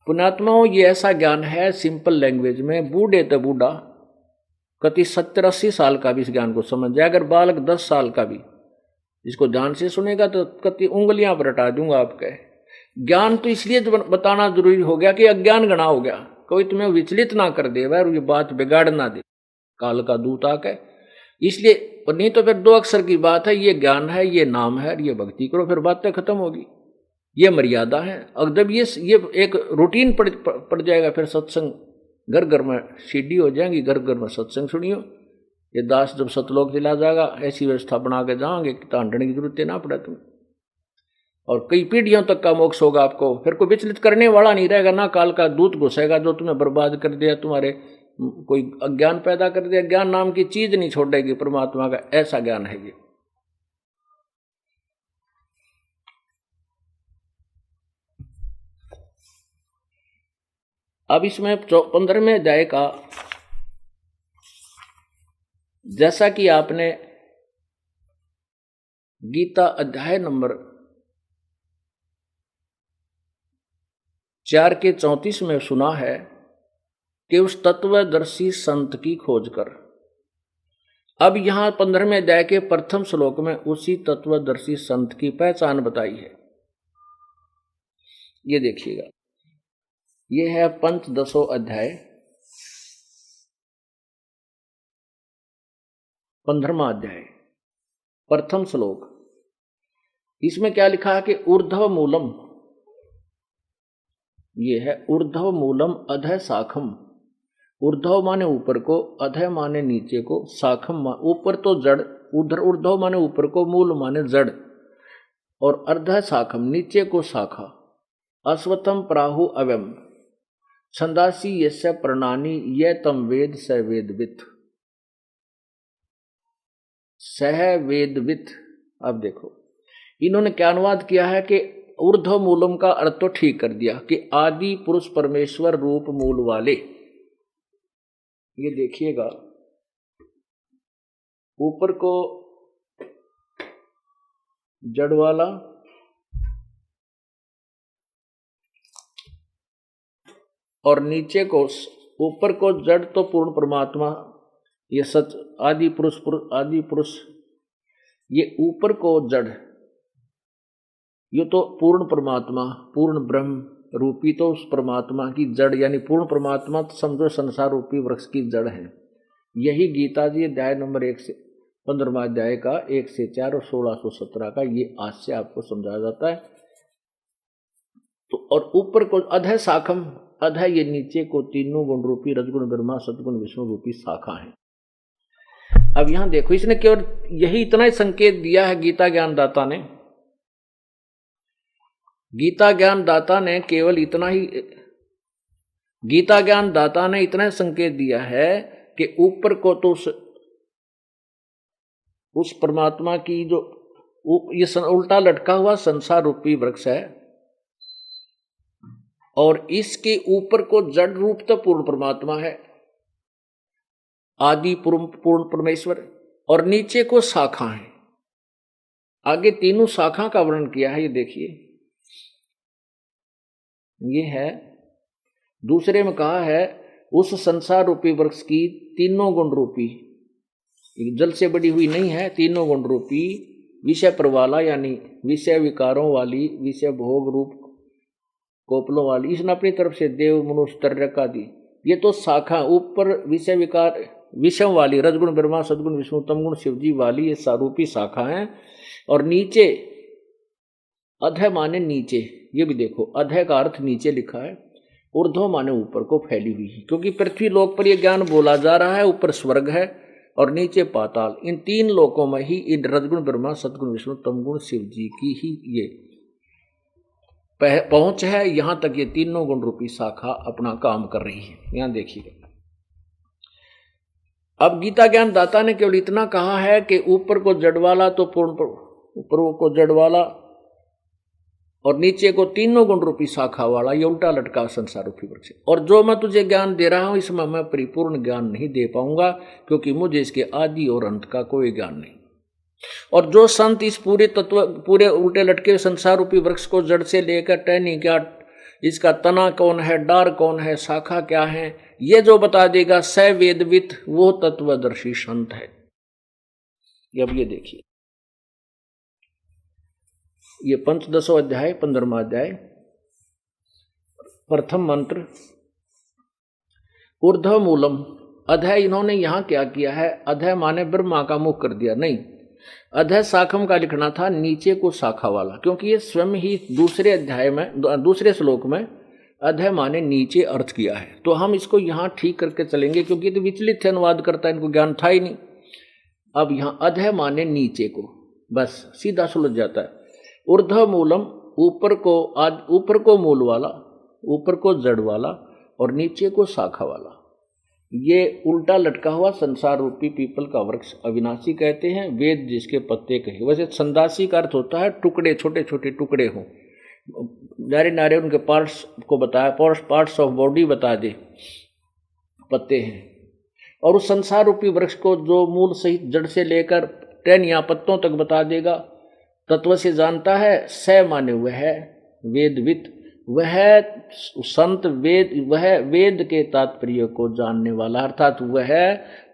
पुण्यात्माओं, ये ऐसा ज्ञान है सिंपल लैंग्वेज में, बूढ़े तो बूढ़ा कति 70-80 साल का भी इस ज्ञान को समझ जाए, अगर बालक 10 साल का भी इसको ध्यान से सुनेगा तो कति उंगलियां पर हटा दूंगा आपके। ज्ञान तो इसलिए बताना जरूरी हो गया कि अज्ञान गणा हो गया, कोई तुम्हें विचलित ना कर दे और ये बात बिगाड़ ना दे काल का दूत आके। इसलिए नहीं तो फिर 2 अक्षर की बात है, ये ज्ञान है, ये नाम है, ये भक्ति करो, फिर बातें खत्म होगी। ये मर्यादा है। अब जब ये एक रूटीन पड़ जाएगा, फिर सत्संग घर घर में सीढ़ी हो जाएंगी, घर घर में सत्संग सुनियो। ये दास जब सतलोक चला जाएगा, ऐसी व्यवस्था बना के जाओगे कि ढूंढने की जरूरत ना पड़े तुम्हें, और कई पीढ़ियों तक का मोक्ष होगा आपको। फिर कोई विचलित करने वाला नहीं रहेगा, ना काल का दूत घुसेगा जो तुम्हें बर्बाद कर दिया, तुम्हारे कोई अज्ञान पैदा कर दिया। ज्ञान नाम की चीज नहीं छोड़ेगी परमात्मा का, ऐसा ज्ञान है ये। अब इसमें 15वें अध्याय का, जैसा कि आपने गीता अध्याय नंबर 4 के 34 में सुना है कि उस तत्वदर्शी संत की खोज कर। अब यहां 15वें अध्याय के प्रथम श्लोक में उसी तत्वदर्शी संत की पहचान बताई है। ये देखिएगा, ये है पंचदशो अध्याय 15वां अध्याय प्रथम श्लोक। इसमें क्या लिखा है कि ऊर्ध्व मूलम, ये है ऊर्ध्व मूलम अधः शाखम। ऊर्ध्व माने ऊपर को, अधः माने नीचे को, शाखम ऊपर तो जड़, उधर ऊर्ध्व माने ऊपर को, मूल माने जड़, और अर्धः शाखम नीचे को शाखा। अश्वत्थम प्राहु अव्यम छंदासी यस्य प्रणानी ये तम वेद स वेदवित, सह वेदवित। अब देखो इन्होंने क्या अनुवाद किया है कि ऊर्ध्व मूलम का अर्थ तो ठीक कर दिया कि आदि पुरुष परमेश्वर रूप मूल वाले। ये देखिएगा, ऊपर को जड़ वाला, और नीचे को, ऊपर को जड़ तो पूर्ण परमात्मा, ये सच आदि पुरुष, आदि पुरुष, ये ऊपर को जड़, ये तो पूर्ण परमात्मा, पूर्ण ब्रह्म रूपी तो उस परमात्मा की जड़, यानी पूर्ण परमात्मा तो समझो संसार रूपी वृक्ष की जड़ है। यही गीता जी अध्याय नंबर 1 से 15वां अध्याय का 1 से 4 और 1617 का ये आशय आपको समझाया जाता है। तो और ऊपर को अधः शाखम, अधः ये नीचे को तीनों गुण रूपी रजगुण ब्रह्मा सदगुण विष्णु रूपी शाखा है। अब यहां देखो, इसने केवल यही इतना ही संकेत दिया है गीता ज्ञानदाता ने। गीता ज्ञानदाता ने केवल इतना ही, गीता ज्ञानदाता ने इतना संकेत दिया है कि ऊपर को तो उस परमात्मा की जो ये उल्टा लटका हुआ संसार रूपी वृक्ष है, और इसके ऊपर को जड़ रूप तो पूर्ण परमात्मा है, आदि पूर्ण परमेश्वर, और नीचे को शाखा है। आगे तीनों शाखा का वर्णन किया है। ये देखिए, ये है दूसरे में कहा है उस संसार रूपी वृक्ष की तीनों गुण रूपी, जल से बड़ी हुई नहीं है, तीनों गुण रूपी विषय प्रवाला, यानी विषय विकारों वाली, विषय भोग रूप कोपलों वाली, इसने अपनी तरफ से देव मनुष्य तर्रक आदि, ये तो शाखा ऊपर विषय विकार विषम वाली रजगुण ब्रह्मा सदगुण विष्णु तमगुण शिवजी वाली, ये सारूपी शाखा है। और नीचे अधः माने नीचे, ये भी देखो अधः का अर्थ नीचे लिखा है, ऊर्ध्व माने ऊपर को फैली हुई है, क्योंकि पृथ्वी लोक पर यह ज्ञान बोला जा रहा है। ऊपर स्वर्ग है और नीचे पाताल, इन 3 लोकों में ही इन रजगुण ब्रह्मा सदगुण विष्णु तमगुण शिव जी की ही ये पहुंच है। यहां तक ये तीनों गुण रूपी शाखा अपना काम कर रही है। यहां देखिए, अब गीता ज्ञान दाता ने केवल इतना कहा है कि ऊपर को जड़ वाला तो पूर्ण, ऊपर को जड़ वाला और नीचे को तीनों गुण रूपी शाखा वाला, ये उल्टा लटका संसार रूपी वृक्ष। और जो मैं तुझे ज्ञान दे रहा हूं इसमें मैं परिपूर्ण ज्ञान नहीं दे पाऊंगा, क्योंकि मुझे इसके आदि और अंत का कोई ज्ञान नहीं। और जो संत इस पूरे तत्व, पूरे उल्टे लटके संसार रूपी वृक्ष को जड़ से लेकर टहनी क्या इसका तना कौन है, डार कौन है, शाखा क्या है, ये जो बता देगा स वेदवित, वो तत्वदर्शी संत है। अब ये देखिए, ये पंचदशो अध्याय 15वां अध्याय, प्रथम मंत्र, ऊर्ध्व मूलम। अधय इन्होंने यहां क्या किया है, अधय माने ब्रह्मा का मुख कर दिया, नहीं, अधय शाखम का लिखना था, नीचे को शाखा वाला, क्योंकि ये स्वयं ही दूसरे अध्याय में, दूसरे श्लोक में अधय माने नीचे अर्थ किया है। तो हम इसको यहां ठीक करके चलेंगे, क्योंकि तो विचलित अनुवाद करता है, इनको ज्ञान था ही नहीं। अब यहां अधय माने नीचे को, बस सीधा सुलझ जाता है। ऊर्ध्व मूलम, ऊपर को, आज ऊपर को मूल वाला, ऊपर को जड़ वाला और नीचे को शाखा वाला, ये उल्टा लटका हुआ संसार रूपी पीपल का वृक्ष अविनाशी कहते हैं, वेद जिसके पत्ते कहे। वैसे संदासी का अर्थ होता है टुकड़े, छोटे छोटे टुकड़े हों, नारे नारे उनके पार्ट्स को बताया, पार्ट्स ऑफ बॉडी बता दे, पत्ते हैं। और उस संसार रूपी वृक्ष को जो मूल सहित जड़ से लेकर टहन या पत्तों तक बता देगा, तत्व से जानता है। स माने हुए है वेदवित, वह संत वेद, वह वेद के तात्पर्य को जानने वाला, अर्थात वह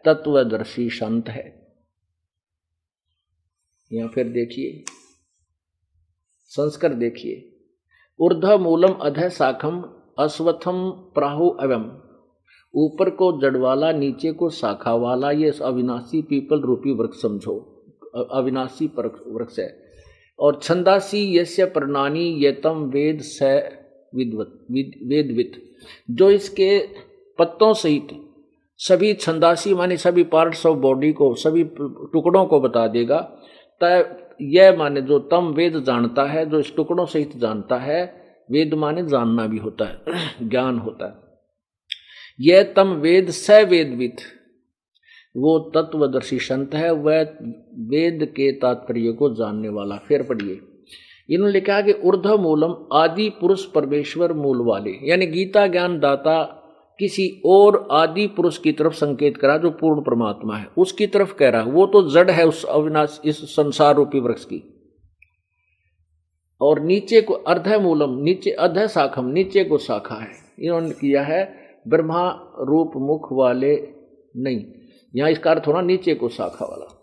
तत्वदर्शी संत है। यहां फिर देखिए संस्कार देखिए, ऊर्ध्व मूलम अधः शाखम अश्वत्थम प्राहु एवं, ऊपर को जड़ वाला नीचे को शाखा वाला, ये अविनाशी पीपल रूपी वृक्ष समझो, अविनाशी वृक्ष है। और छंदासी यस्य प्रणानी येतम वेद स वेदवित, जो इसके पत्तों सहित सभी छंदासी माने सभी पार्ट्स ऑफ बॉडी को, सभी टुकड़ों को बता देगा। तय यह माने जो तम वेद जानता है, जो इस टुकड़ों सहित जानता है, वेद माने जानना भी होता है, ज्ञान होता है। यह तम वेद स वेदवित, वो तत्वदर्शी संत है, वह वेद के तात्पर्य को जानने वाला। फिर पढ़िए, इन्होंने लिखा कि ऊर्ध्व मूलम आदि पुरुष परमेश्वर मूल वाले, यानी गीता ज्ञान दाता किसी और आदि पुरुष की तरफ संकेत करा जो पूर्ण परमात्मा है, उसकी तरफ कह रहा है। वो तो जड़ है उस अविनाश, इस संसार रूपी वृक्ष की। और नीचे को अर्ध मूलम, नीचे अध शाखम, नीचे को शाखा है। इन्होंने किया है ब्रह्मा रूप मुख वाले, नहीं, यहां इसका अर्थ होना नीचे को शाखा वाला।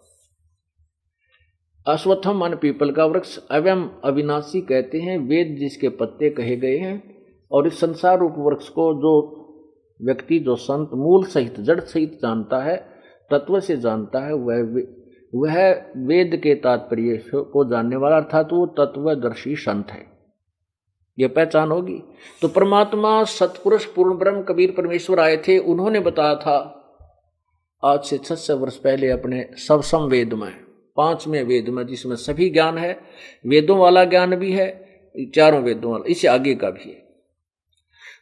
अश्वत्थम मन पीपल का वृक्ष, एवं अविनाशी कहते हैं वेद जिसके पत्ते कहे गए हैं। और इस संसार रूप वृक्ष को जो व्यक्ति, जो संत मूल सहित जड़ सहित जानता है, तत्व से जानता है, वह वेद के तात्पर्य को जानने वाला, अर्थात वो तत्वदर्शी संत है। यह पहचान होगी। तो परमात्मा सतपुरुष पूर्ण ब्रह्म कबीर परमेश्वर आए थे, उन्होंने बताया था आज से 600 वर्ष पहले अपने सबसम वेद में, 5वें वेद में, जिसमें सभी ज्ञान है, वेदों वाला ज्ञान भी है, चारों वेदों वाला, इससे आगे का भी है।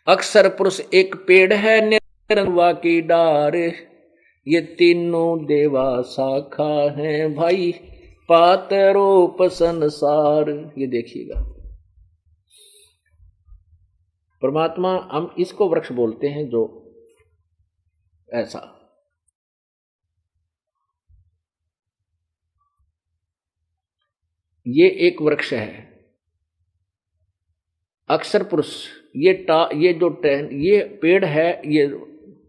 अक्षर पुरुष एक पेड़ है, निरंवा की डार, ये तीनों देवा शाखा है, भाई पातरोप संसार। ये देखिएगा, परमात्मा, हम इसको वृक्ष बोलते हैं जो ऐसा। ये एक वृक्ष है अक्षर पुरुष, ये जो ये पेड़ है, ये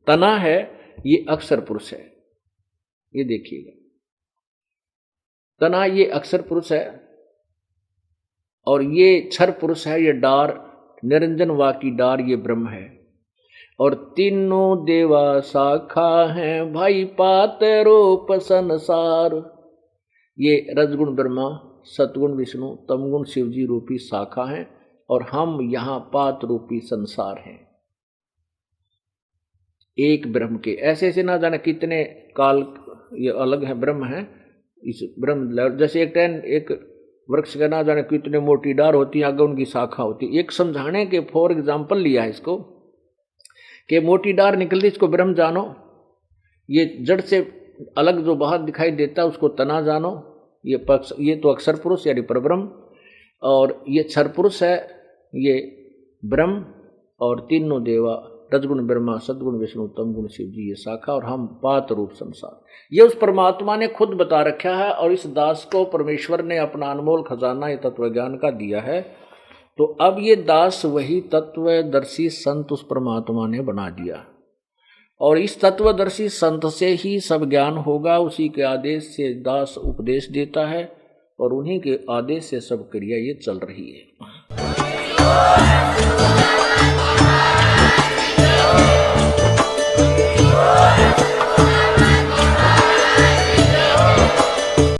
तना है, ये अक्षर पुरुष है। ये देखिएगा, तना ये अक्षर पुरुष है, और ये क्षर पुरुष है, ये डार, निरंजन वा की डार, ये ब्रह्म है। और तीनों देवा शाखा हैं, भाई पातरोप संसार। ये रजगुण ब्रह्मा, सतगुण विष्णु, तमगुण शिव जी रूपी शाखा हैं, और हम यहां पात रूपी संसार हैं, एक ब्रह्म के। ऐसे ऐसे ना जाने कितने काल ये अलग है, ब्रह्म है। इस ब्रह्म जैसे एक वृक्ष का ना जाने कितने मोटी डार होती है, आगे उनकी शाखा होती है। एक समझाने के फॉर एग्जाम्पल लिया है इसको, कि मोटी डार निकलती, इसको ब्रह्म जानो। ये जड़ से अलग जो बाहर दिखाई देता है उसको तना जानो। ये तो अक्षर पुरुष यानी परब्रह्म, और ये क्षर पुरुष है, ये ब्रह्म, और तीनों देवा, रजगुण ब्रह्मा, सदगुण विष्णु, तमगुण शिव जी, ये शाखा, और हम पात रूप संसार। ये उस परमात्मा ने खुद बता रखा है, और इस दास को परमेश्वर ने अपना अनमोल खजाना ये तत्व ज्ञान का दिया है। तो अब ये दास वही तत्वदर्शी संत उस परमात्मा ने बना दिया, और इस तत्वदर्शी संत से ही सब ज्ञान होगा। उसी के आदेश से दास उपदेश देता है और उन्हीं के आदेश से सब क्रिया ये चल रही है।